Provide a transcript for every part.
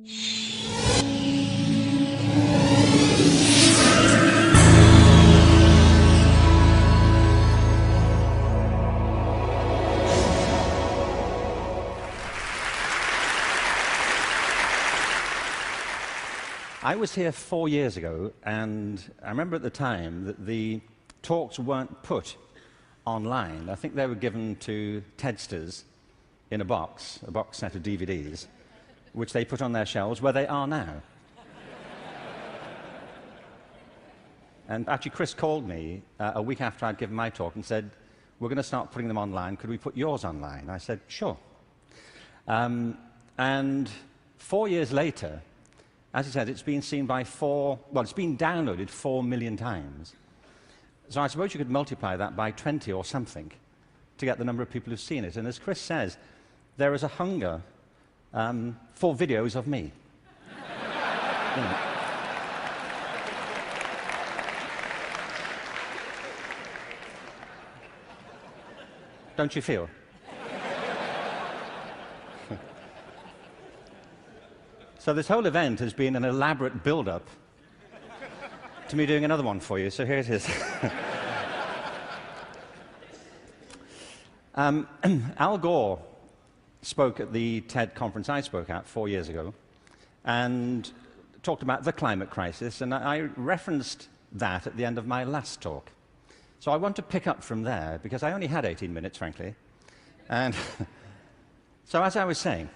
I was here 4 years ago, and I remember at the time that the talks weren't put online. I think they were given to TEDsters in a box set of DVDs, which they put on their shelves, where they are now. And actually, Chris called me a week after I'd given my talk and said, "We're going to start putting them online. Could we put yours online?" I said, "Sure." And 4 years later, as he said, it's been seen by it's been downloaded 4 million times. So I suppose you could multiply that by 20 or something to get the number of people who've seen it. And as Chris says, there is a hunger for videos of me. You know. Don't you feel? So this whole event has been an elaborate build-up to me doing another one for you, so here it is. Al Gore spoke at the TED conference I spoke at 4 years ago and talked about the climate crisis, and I referenced that at the end of my last talk. So I want to pick up from there, because I only had 18 minutes, frankly. And so as I was saying,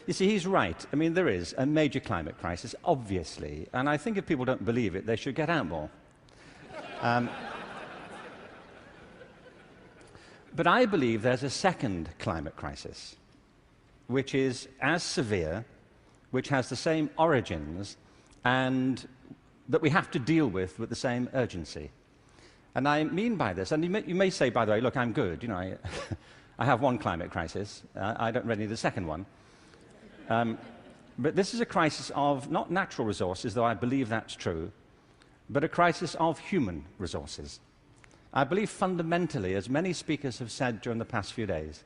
you see, he's right. I mean, there is a major climate crisis, obviously, and I think if people don't believe it, they should get out more. But I believe there's a second climate crisis, which is as severe, which has the same origins, and that we have to deal with the same urgency. And I mean by this, and you may say, by the way, look, I'm good. You know, I have one climate crisis. I don't really need a second one. But this is a crisis of not natural resources, though I believe that's true, but a crisis of human resources. I believe fundamentally, as many speakers have said during the past few days,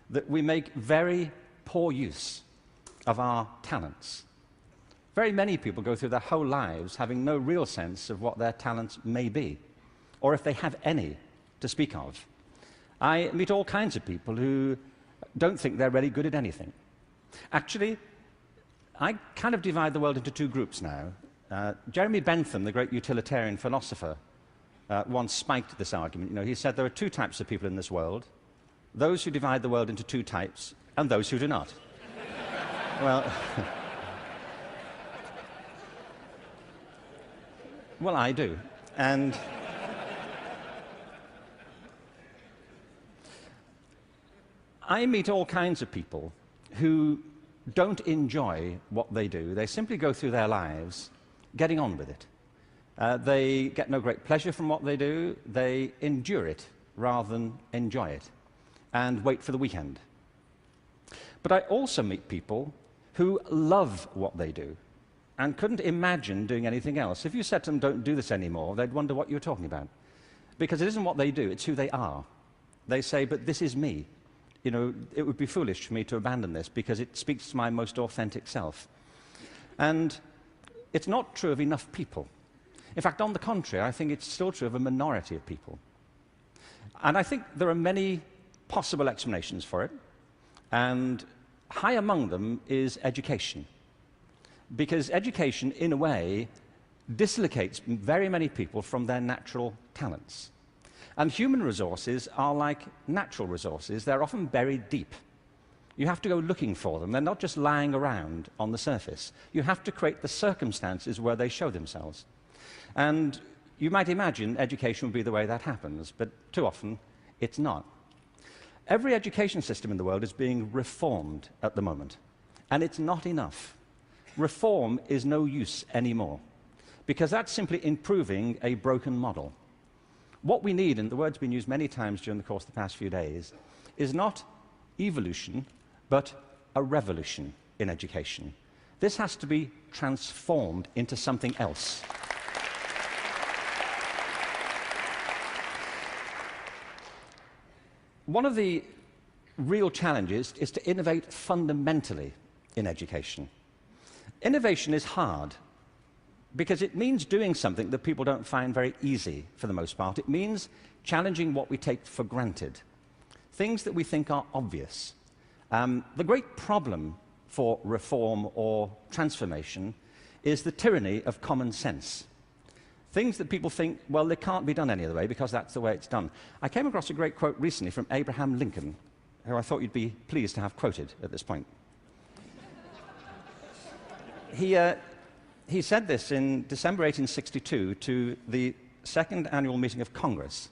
that we make very poor use of our talents. Very many people go through their whole lives having no real sense of what their talents may be, or if they have any to speak of. I meet all kinds of people who don't think they're really good at anything. Actually, I kind of divide the world into two groups now. Jeremy Bentham, the great utilitarian philosopher, once spiked this argument. You know, he said there are two types of people in this world: those who divide the world into two types, and those who do not. Well, well, I do. And I meet all kinds of people who don't enjoy what they do. They simply go through their lives getting on with it. They get no great pleasure from what they do. They endure it rather than enjoy it and wait for the weekend. But I also meet people who love what they do and couldn't imagine doing anything else. If you said to them, "Don't do this anymore," they'd wonder what you were talking about. Because it isn't what they do, it's who they are. They say, "But this is me. You know, it would be foolish for me to abandon this because it speaks to my most authentic self." And it's not true of enough people. In fact, on the contrary, I think it's still true of a minority of people. And I think there are many possible explanations for it, and high among them is education. Because education, in a way, dislocates very many people from their natural talents. And human resources are like natural resources. They're often buried deep. You have to go looking for them. They're not just lying around on the surface. You have to create the circumstances where they show themselves. And you might imagine education would be the way that happens, but too often it's not. Every education system in the world is being reformed at the moment, and it's not enough. Reform is no use anymore, because that's simply improving a broken model. What we need, and the word's been used many times during the course of the past few days, is not evolution, but a revolution in education. This has to be transformed into something else. one of the real challenges is to innovate fundamentally in education. Innovation is hard because it means doing something that people don't find very easy for the most part. It means challenging what we take for granted, things that we think are obvious. The great problem for reform or transformation is the tyranny of common sense. Things that people think, well, they can't be done any other way because that's the way it's done. I came across a great quote recently from Abraham Lincoln, who I thought you'd be pleased to have quoted at this point. He said this in December 1862 to the second annual meeting of Congress.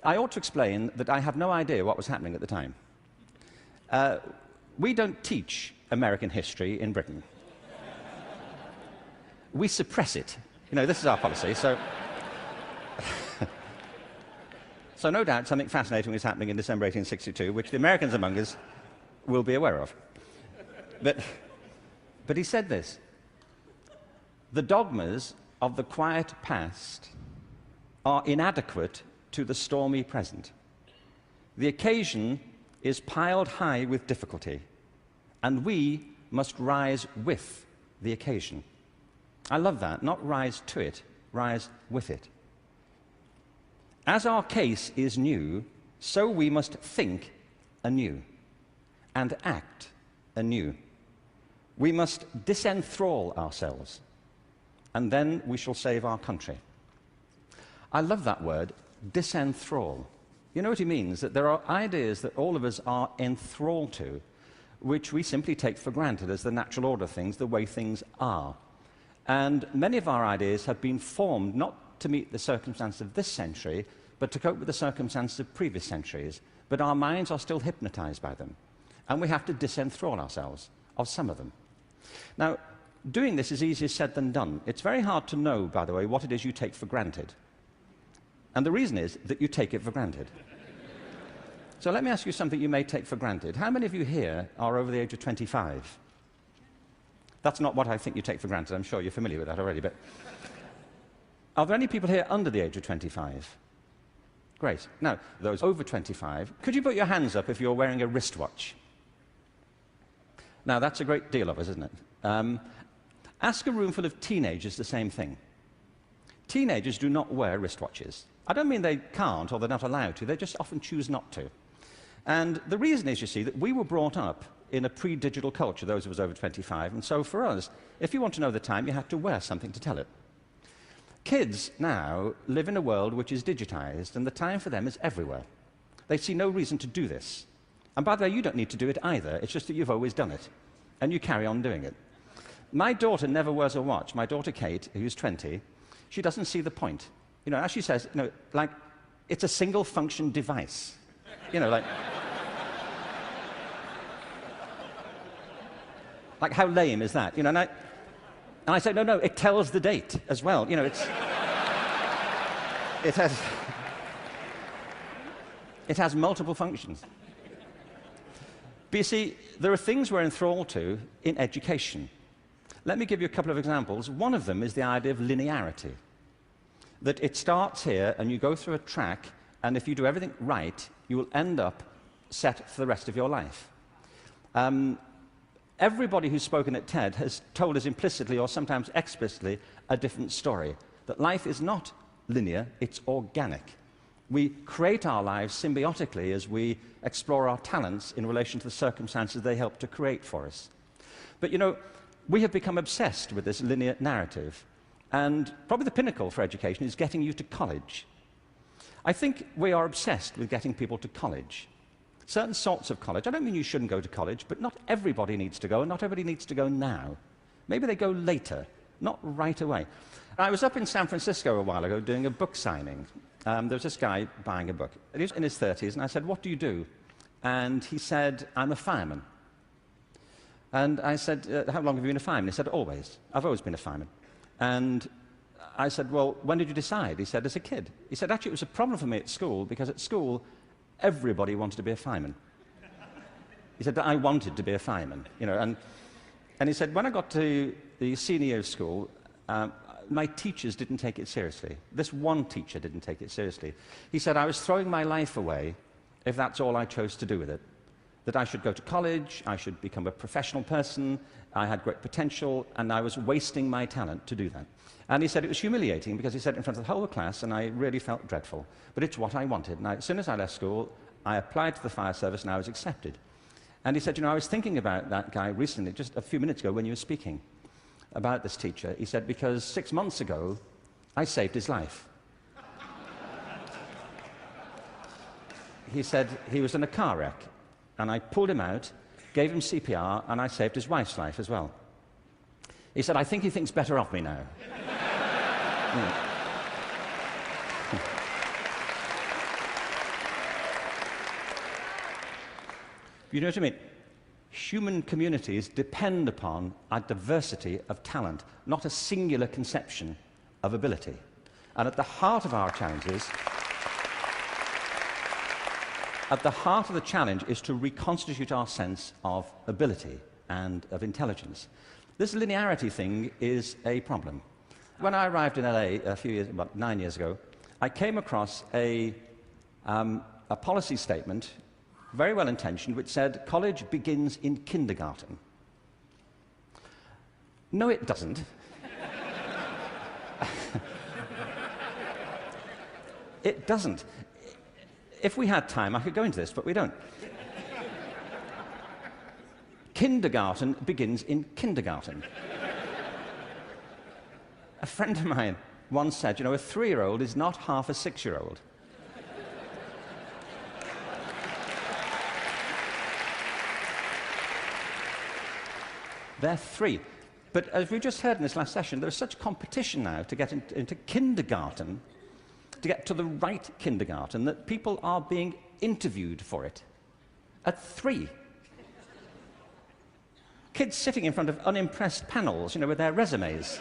I ought to explain that I have no idea what was happening at the time. We don't teach American history in Britain. We suppress it. You know, this is our policy, so... So no doubt something fascinating was happening in December 1862, which the Americans among us will be aware of. But he said this: the dogmas of the quiet past are inadequate to the stormy present. The occasion is piled high with difficulty, and we must rise with the occasion. I love that. Not rise to it, rise with it. As our case is new, so we must think anew and act anew. We must disenthrall ourselves, and then we shall save our country. I love that word, disenthrall. You know what he means? That there are ideas that all of us are enthralled to, which we simply take for granted as the natural order of things, the way things are. And many of our ideas have been formed not to meet the circumstances of this century, but to cope with the circumstances of previous centuries. But our minds are still hypnotized by them, and we have to disenthrall ourselves of some of them. Now, doing this is easier said than done. It's very hard to know, by the way, what it is you take for granted. And the reason is that you take it for granted. So let me ask you something you may take for granted. How many of you here are over the age of 25? That's not what I think you take for granted. I'm sure you're familiar with that already. But are there any people here under the age of 25? Great. Now, those over 25, could you put your hands up if you're wearing a wristwatch? Now, that's a great deal of us, isn't it? Ask a room full of teenagers the same thing. Teenagers do not wear wristwatches. I don't mean they can't or they're not allowed to, they just often choose not to. And the reason is, you see, that we were brought up in a pre-digital culture, those of us over 25, and so for us, if you want to know the time, you have to wear something to tell it. Kids now live in a world which is digitized, and the time for them is everywhere. They see no reason to do this. And by the way, you don't need to do it either, it's just that you've always done it, and you carry on doing it. My daughter never wears a watch. My daughter Kate, who's 20, she doesn't see the point. You know, as she says, you know, like, it's a single-function device. You know, like how lame is that? You know, and I say, no, it tells the date as well. You know, it has multiple functions. But you see, there are things we're enthralled to in education. Let me give you a couple of examples. One of them is the idea of linearity. That it starts here, and you go through a track, and if you do everything right, you will end up set for the rest of your life. Everybody who's spoken at TED has told us implicitly or sometimes explicitly a different story. That life is not linear, it's organic. We create our lives symbiotically as we explore our talents in relation to the circumstances they help to create for us. But you know, we have become obsessed with this linear narrative. And probably the pinnacle for education is getting you to college. I think we are obsessed with getting people to college. Certain sorts of college. I don't mean you shouldn't go to college, but not everybody needs to go, and not everybody needs to go now. Maybe they go later, not right away. I was up in San Francisco a while ago doing a book signing. There was this guy buying a book. He was in his 30s, and I said, "What do you do?" And he said, "I'm a fireman." And I said, "How long have you been a fireman?" He said, "Always. I've always been a fireman." And I said, "Well, when did you decide?" He said, "As a kid." He said, "Actually, it was a problem for me at school, because at school, everybody wanted to be a fireman." He said, "But I wanted to be a fireman." You know, and he said, "When I got to the senior year of school, my teachers didn't take it seriously. This one teacher didn't take it seriously." He said, "I was throwing my life away if that's all I chose to do with it. That I should go to college, I should become a professional person, I had great potential, and I was wasting my talent to do that. And he said it was humiliating because he said it in front of the whole class, and I really felt dreadful. But it's what I wanted. And as soon as I left school, I applied to the fire service and I was accepted. And he said, you know, I was thinking about that guy recently, just a few minutes ago when you were speaking about this teacher. He said, because 6 months ago, I saved his life. He said he was in a car wreck, and I pulled him out, gave him CPR, and I saved his wife's life as well. He said, I think he thinks better of me now. You know what I mean? Human communities depend upon a diversity of talent, not a singular conception of ability. And at the heart of our challenges, at the heart of the challenge is to reconstitute our sense of ability and of intelligence. This linearity thing is a problem. When I arrived in LA about 9 years ago, I came across a policy statement, very well intentioned, which said college begins in kindergarten. No, it doesn't. It doesn't. If we had time, I could go into this, but we don't. Kindergarten begins in kindergarten. A friend of mine once said, you know, a 3-year-old is not half a 6-year-old. They're 3. But as we just heard in this last session, there's such competition now to get into kindergarten, to get to the right kindergarten, that people are being interviewed for it at 3. Kids sitting in front of unimpressed panels, you know, with their resumes.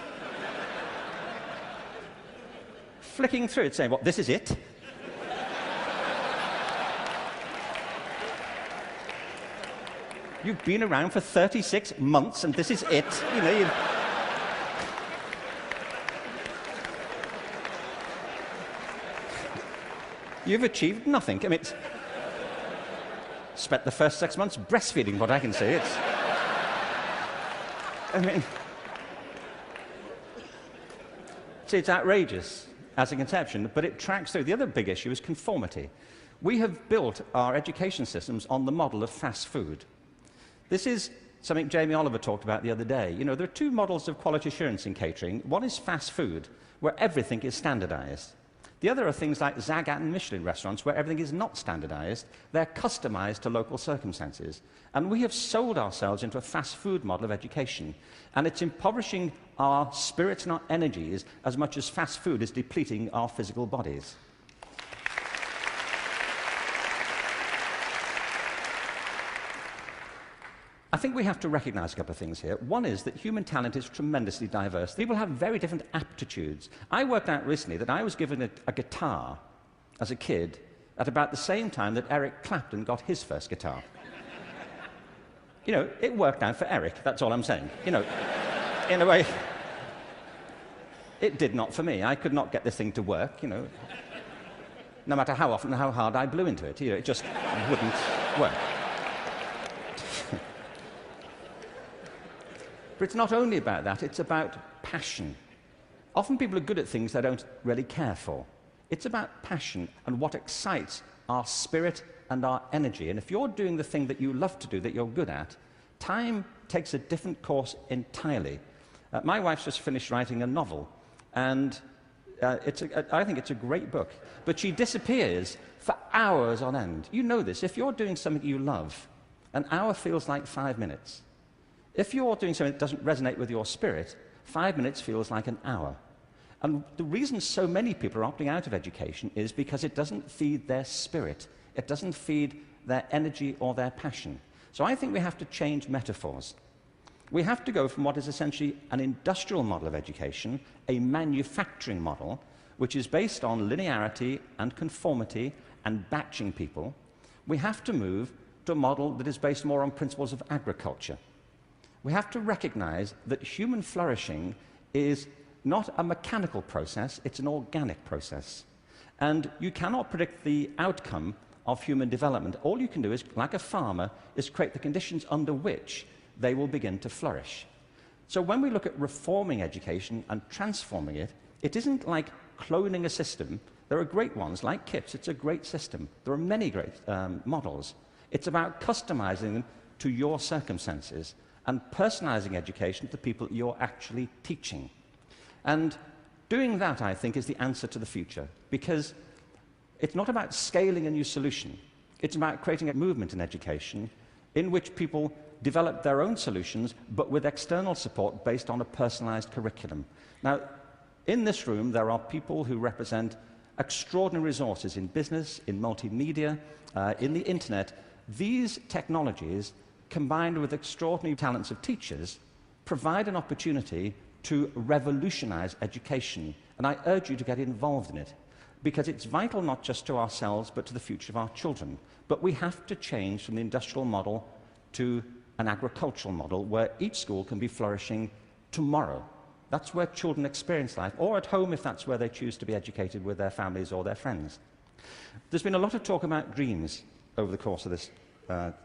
Flicking through it, saying, what, this is it? You've been around for 36 months and this is it. You know, you've achieved nothing. I mean, spent the first 6 months breastfeeding, what I can say. I mean, see, it's outrageous as a conception, but it tracks through. The other big issue is conformity. We have built our education systems on the model of fast food. This is something Jamie Oliver talked about the other day. You know, there are 2 models of quality assurance in catering. One is fast food, where everything is standardized. The other are things like Zagat and Michelin restaurants, where everything is not standardized. They're customized to local circumstances. And we have sold ourselves into a fast food model of education. And it's impoverishing our spirits and our energies as much as fast food is depleting our physical bodies. I think we have to recognize a couple of things here. One is that human talent is tremendously diverse. People have very different aptitudes. I worked out recently that I was given a guitar as a kid at about the same time that Eric Clapton got his first guitar. You know, it worked out for Eric, that's all I'm saying. You know, in a way, it did not for me. I could not get this thing to work, you know. No matter how often and how hard I blew into it, you know, it just wouldn't work. But it's not only about that, it's about passion. Often people are good at things they don't really care for. It's about passion and what excites our spirit and our energy. And if you're doing the thing that you love to do, that you're good at, time takes a different course entirely. My wife's just finished writing a novel, and I think it's a great book. But she disappears for hours on end. You know this. If you're doing something you love, an hour feels like 5 minutes. If you're doing something that doesn't resonate with your spirit, 5 minutes feels like an hour. And the reason so many people are opting out of education is because it doesn't feed their spirit. It doesn't feed their energy or their passion. So I think we have to change metaphors. We have to go from what is essentially an industrial model of education, a manufacturing model, which is based on linearity and conformity and batching people. We have to move to a model that is based more on principles of agriculture. We have to recognize that human flourishing is not a mechanical process, it's an organic process. And you cannot predict the outcome of human development. All you can do is, like a farmer, is create the conditions under which they will begin to flourish. So when we look at reforming education and transforming it, it isn't like cloning a system. There are great ones, like KIPS. It's a great system. There are many great models. It's about customizing them to your circumstances and personalizing education to the people you're actually teaching. And doing that, I think, is the answer to the future, because it's not about scaling a new solution. It's about creating a movement in education in which people develop their own solutions, but with external support based on a personalized curriculum. Now, in this room, there are people who represent extraordinary resources in business, in multimedia, in the internet. These technologies, combined with extraordinary talents of teachers, provide an opportunity to revolutionize education. And I urge you to get involved in it, because it's vital not just to ourselves, but to the future of our children. But we have to change from the industrial model to an agricultural model where each school can be flourishing tomorrow. That's where children experience life, or at home if that's where they choose to be educated with their families or their friends. There's been a lot of talk about dreams over the course of this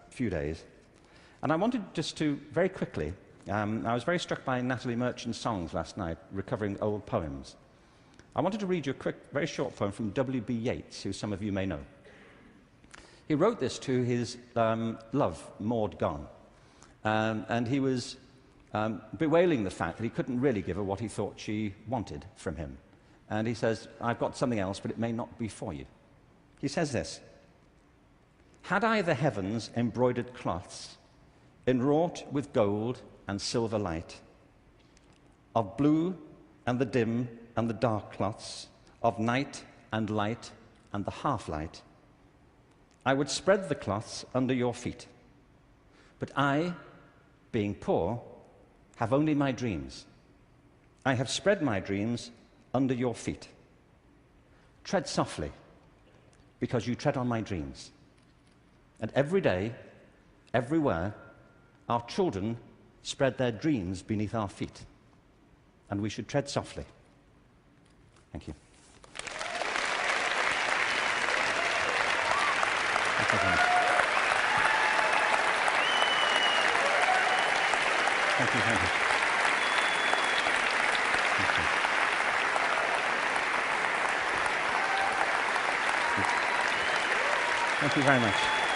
few days. And I wanted just to, very quickly, I was very struck by Natalie Merchant's songs last night, recovering old poems. I wanted to read you a quick, very short poem from W.B. Yeats, who some of you may know. He wrote this to his love, Maud Gone, and he was bewailing the fact that he couldn't really give her what he thought she wanted from him. And he says, "I've got something else, but it may not be for you." He says this: "Had I the heavens embroidered cloths, enwrought with gold and silver light, of blue and the dim and the dark cloths, of night and light and the half-light, I would spread the cloths under your feet. But I, being poor, have only my dreams. I have spread my dreams under your feet. Tread softly, because you tread on my dreams. And every day, everywhere, our children spread their dreams beneath our feet. And we should tread softly." Thank you. Thank you very much. Thank you very much. Thank you. Thank you very much.